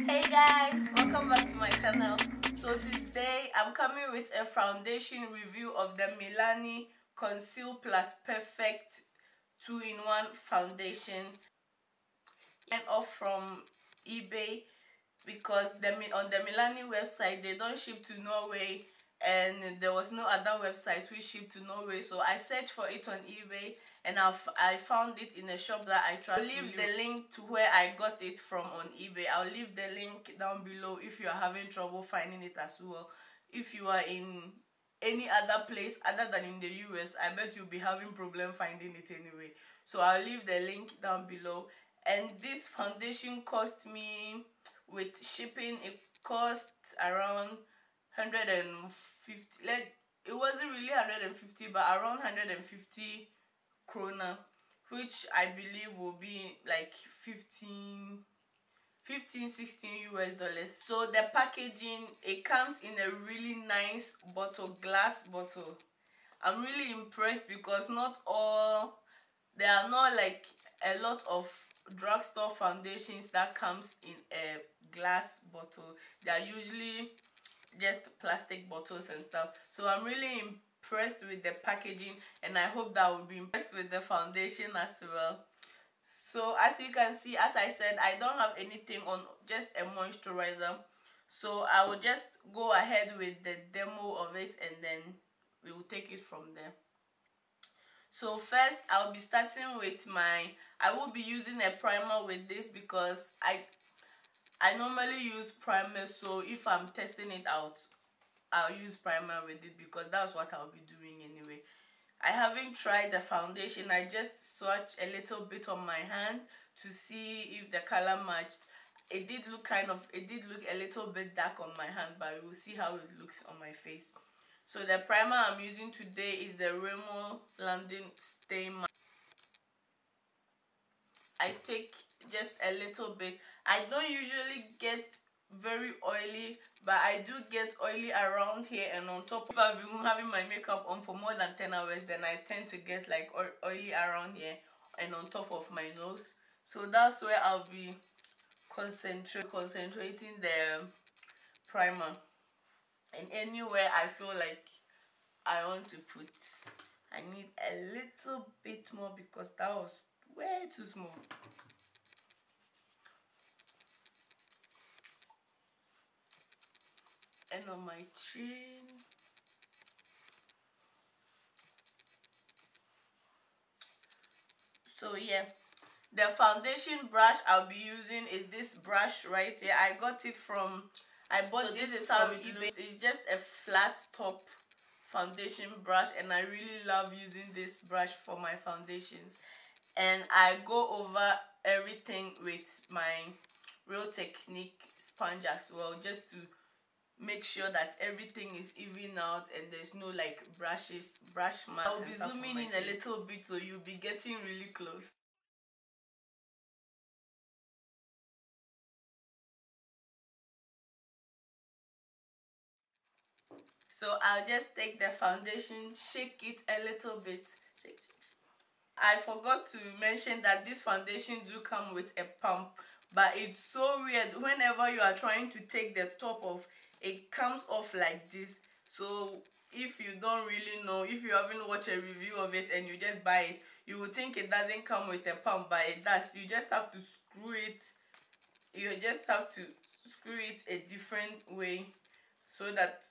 Hey guys, welcome back to my channel. So today I'm coming with a foundation review of the Milani Conceal Plus Perfect 2-in-1 foundation. And off from eBay because on the Milani website they don't ship to Norway, and there was no other website which shipped to Norway, so I searched for it on eBay and I found it in a shop that I trust. I'll leave the link to where I got it from on eBay. I'll leave the link down below if you are having trouble finding it as well. If you are in any other place other than in the US, I bet you'll be having problem finding it anyway. So I'll leave the link down below. And this foundation cost me, with shipping, it cost around 150, like it wasn't really 150 but around 150 krona, which I believe will be like 16 US dollars. So the packaging, it comes in a really nice bottle, glass bottle. I'm really impressed because there are not like a lot of drugstore foundations that comes in a glass bottle. They are usually just plastic bottles and stuff. So I'm really impressed with the packaging, and I hope that I will be impressed with the foundation as well. So as you can see, as I said, I don't have anything on, just a moisturizer. So I will just go ahead with the demo of it and then we will take it from there. So first I'll be starting with I will be using a primer with this because I normally use primer, so if I'm testing it out I'll use primer with it because that's what I'll be doing anyway. I haven't tried the foundation. I just swatched a little bit on my hand to see if the color matched. It did look a little bit dark on my hand, but we'll see how it looks on my face. So the primer I'm using today is the Remo London Stay Matte. I take just a little bit. I don't usually get very oily, but I do get oily around here and on top. If I've been having my makeup on for more than 10 hours, then I tend to get like oily around here and on top of my nose. So that's where I'll be concentrating the primer. And anywhere I feel like I want to put, I need a little bit more because that was way too small. And on my chin. So yeah, the foundation brush I'll be using is this brush right here. I got it from, I bought this is how it looks. It's just a flat top foundation brush, and I really love using this brush for my foundations. And I go over everything with my Real Technique sponge as well, just to make sure that everything is even out and there's no like brush marks. I'll be zooming in a little bit so you'll be getting really close. So I'll just take the foundation, shake it a little bit. Shake. I forgot to mention that this foundation do come with a pump, but it's so weird. Whenever you are trying to take the top off, it comes off like this. So if you don't really know, if you haven't watched a review of it and you just buy it, you will think it doesn't come with a pump, but it does. You just have to screw it. You just have to screw it a different way so that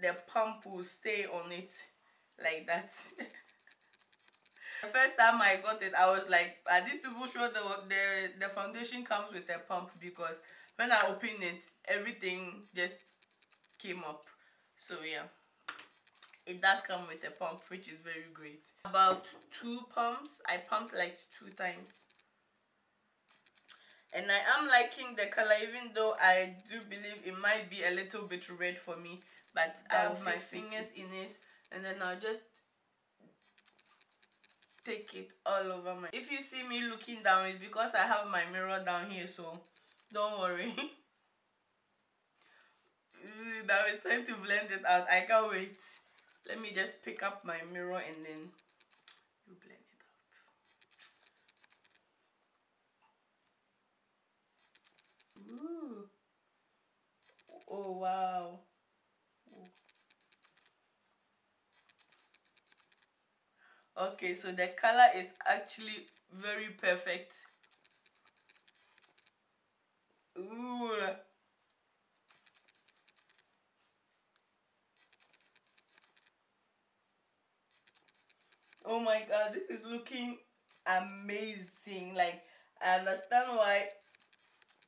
the pump will stay on it like that. The first time I got it, I was like, are these people sure the foundation comes with a pump? Because when I opened it, everything just came up. So yeah, it does come with a pump, which is very great. About 2 pumps. I pumped like 2 times. And I am liking the color, even though I do believe it might be a little bit red for me. But I have my fingers in it, and then I'll just take it all over my. If you see me looking down, it's because I have my mirror down here, so don't worry. Now it's time to blend it out. I can't wait. Let me just pick up my mirror and then you blend it out. Ooh. Oh wow. Okay, so the color is actually very perfect. Ooh. Oh my god, this is looking amazing. Like, I understand why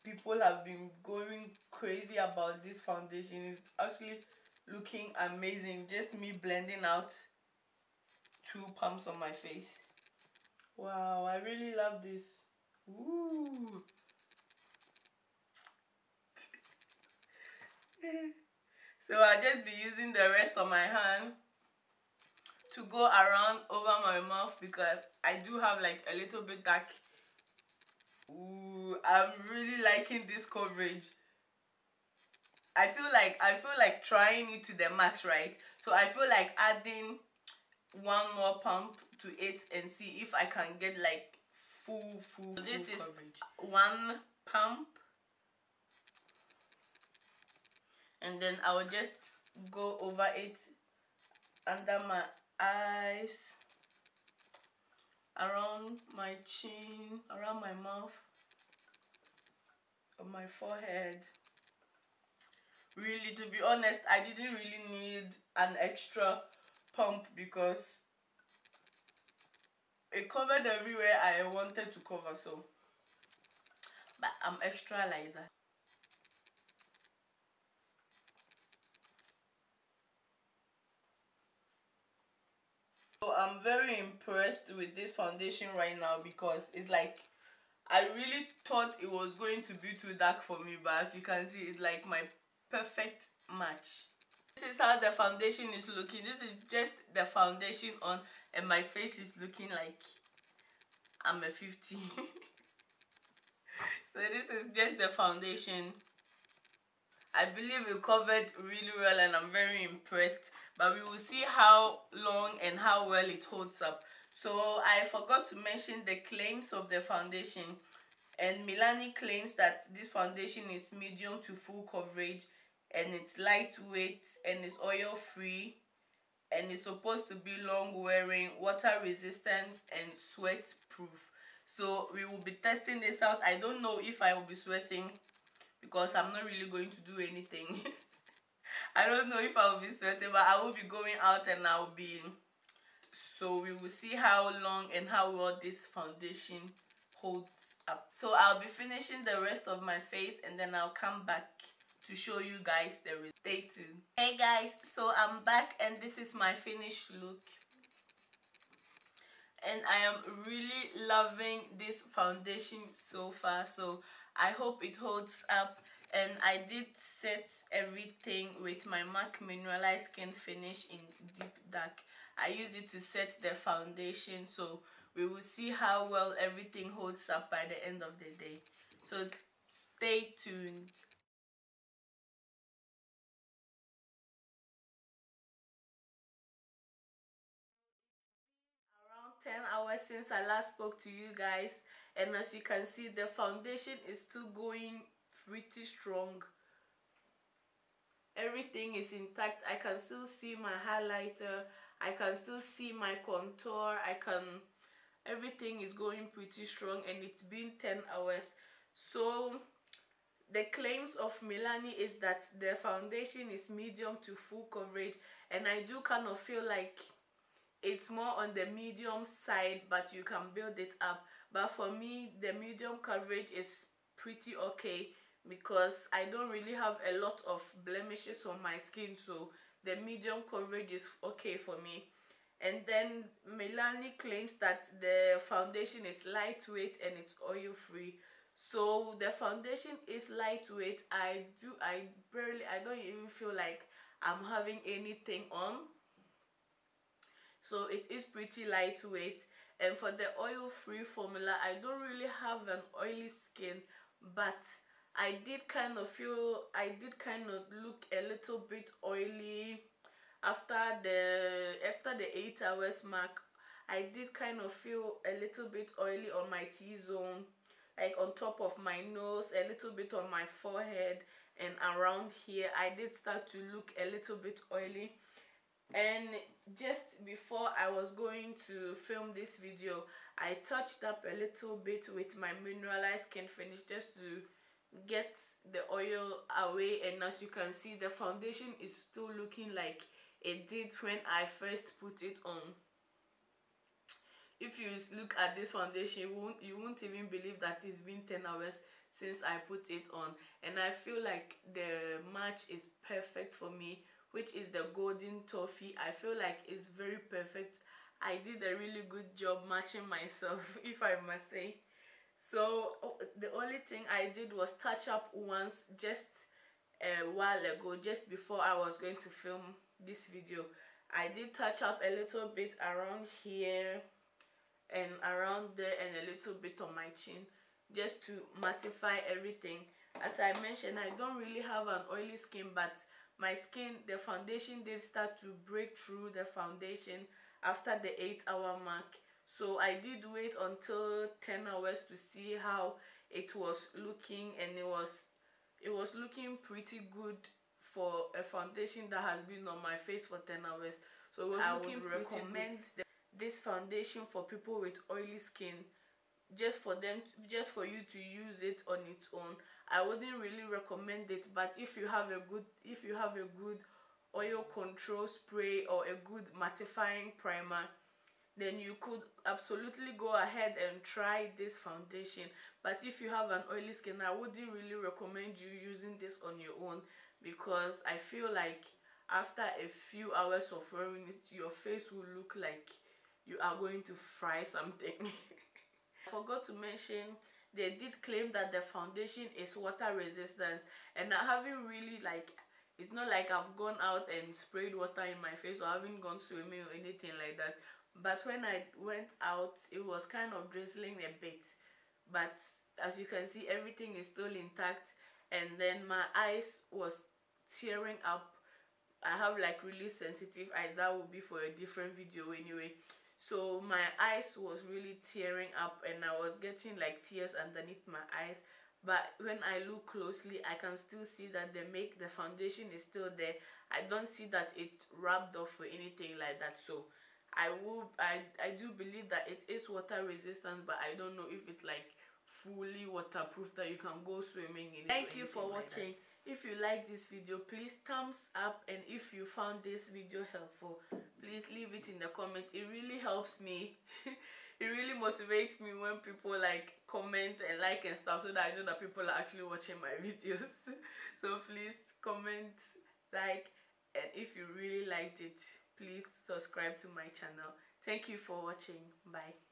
people have been going crazy about this foundation. It's actually looking amazing. Just me blending out two pumps on my face. Wow, I really love this. Ooh. So I'll just be using the rest of my hand to go around over my mouth because I do have like a little bit dark. Ooh, I'm really liking this coverage. I feel like trying it to the max, right? So I feel like adding one more pump to it and see if I can get like full this is coverage. One pump, and then I will just go over it under my eyes, around my chin, around my mouth, on my forehead. Really, to be honest, I didn't really need an extra pump because it covered everywhere I wanted to cover. So but I'm extra like that. So I'm very impressed with this foundation right now because it's like I really thought it was going to be too dark for me, but as you can see, it's like my perfect match. This is how the foundation is looking. This is just the foundation on, and my face is looking like I'm a 50. So this is just the foundation. I believe it covered really well and I'm very impressed, but we will see how long and how well it holds up. So I forgot to mention the claims of the foundation, and Milani claims that this foundation is medium to full coverage and it's lightweight and it's oil free and it's supposed to be long wearing, water resistant and sweat proof. So we will be testing this out. I don't know if I will be sweating because I'm not really going to do anything. I don't know if I will be sweating, but I will be going out and I'll be. So we will see how long and how well this foundation holds up. So I'll be finishing the rest of my face and then I'll come back to show you guys the result. Stay tuned. Hey guys, so I'm back and this is my finished look. And I am really loving this foundation so far, so I hope it holds up. And I did set everything with my MAC mineralized skin finish in deep dark. I use it to set the foundation, so we will see how well everything holds up by the end of the day. So stay tuned. Around 10 hours since I last spoke to you guys, and as you can see, the foundation is still going pretty strong. Everything is intact. I can still see my highlighter, I can still see my contour, everything is going pretty strong, and it's been 10 hours. So the claims of Milani is that the foundation is medium to full coverage, and I do kind of feel like it's more on the medium side, but you can build it up. But for me, the medium coverage is pretty okay because I don't really have a lot of blemishes on my skin, so the medium coverage is okay for me. And then Milani claims that the foundation is lightweight and it's oil free. So the foundation is lightweight. I don't even feel like I'm having anything on, so it is pretty lightweight. And for the oil-free formula, I don't really have an oily skin, but I did kind of look a little bit oily after the 8 hours mark. I did kind of feel a little bit oily on my T-zone. like on top of my nose, a little bit on my forehead, and around here I did start to look a little bit oily. And just before I was going to film this video, I touched up a little bit with my mineralized skin finish just to get the oil away. And as you can see, the foundation is still looking like it did when I first put it on. If you look at this foundation, you won't even believe that it's been 10 hours since I put it on. And I feel like the match is perfect for me, which is the golden toffee. I feel like it's very perfect. I did a really good job matching myself, if I must say. So the only thing I did was touch up once just a while ago, just before I was going to film this video. I did touch up a little bit around here and around there, and a little bit on my chin, just to mattify everything. As I mentioned, I don't really have an oily skin, but my skin, the foundation did start to break through the foundation after the 8-hour mark. So I did wait until 10 hours to see how it was looking, and it was looking pretty good for a foundation that has been on my face for 10 hours. So it was looking pretty good. I would recommend this foundation for people with oily skin, just for you to use it on its own. I wouldn't really recommend it, but if you have a good oil control spray or a good mattifying primer, then you could absolutely go ahead and try this foundation. But if you have an oily skin, I wouldn't really recommend you using this on your own, because I feel like after a few hours of wearing it, your face will look like you are going to fry something. I forgot to mention, they did claim that the foundation is water resistant, and I haven't really, like, it's not like I've gone out and sprayed water in my face, or I haven't gone swimming or anything like that. But when I went out, it was kind of drizzling a bit, but as you can see, everything is still intact. And then my eyes was tearing up. I have like really sensitive eyes. That will be for a different video anyway. So my eyes was really tearing up, and I was getting like tears underneath my eyes. But when I look closely, I can still see that the foundation is still there. I don't see that it's rubbed off or anything like that. So I do believe that it is water resistant, but I don't know if it's like fully waterproof that you can go swimming in it. Thank you for watching. If you like this video, please thumbs up, and if you found this video helpful, please leave it in the comments. It really helps me. It really motivates me when people like comment and like and stuff, so that I know that people are actually watching my videos. So please comment, like, and if you really liked it, please subscribe to my channel. Thank you for watching. Bye.